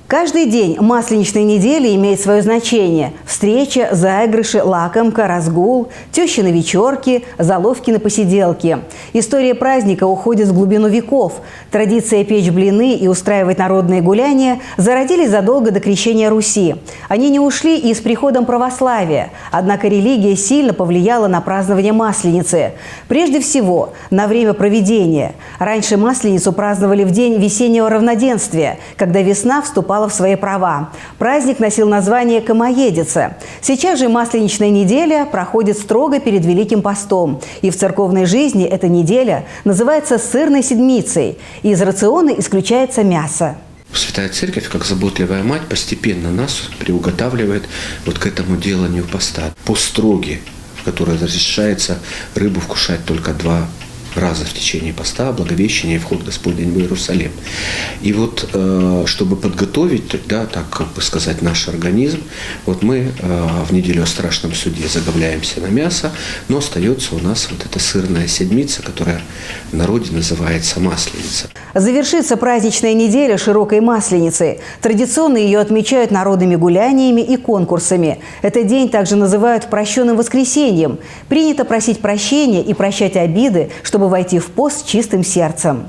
Каждый день масленичной недели имеет свое значение. Встреча, заигрыши, лакомка, разгул, тещины вечерки, заловки посиделки. История праздника уходит в глубину веков. Традиция печь блины и устраивать народные гуляния зародились задолго до крещения Руси. Они не ушли и с приходом православия. Однако религия сильно повлияла на празднование Масленицы. Прежде всего, на время проведения. Раньше Масленицу праздновали в день весеннего равноденствия, когда весна вступала в свои права. Праздник носил название «Комоедица». Сейчас же Масленичная неделя проходит строго перед Великим постом. И в церковной жизни эта неделя называется сырной седмицей. Из рациона исключается мясо. Святая Церковь, как заботливая мать, постепенно нас приуготавливает вот к этому деланию поста. Пост строгий, в который разрешается рыбу вкушать только 2 раза в течение поста, Благовещения и вход Господень в Иерусалим. И вот, чтобы подготовить, да, так как бы сказать, наш организм, вот мы в неделю о страшном суде заговляемся на мясо, но остается у нас вот эта сырная седмица, которая в народе называется Масленица. Завершится праздничная неделя широкой Масленицей. Традиционно ее отмечают народными гуляниями и конкурсами. Этот день также называют прощенным воскресеньем. Принято просить прощения и прощать обиды, чтобы войти в пост с чистым сердцем.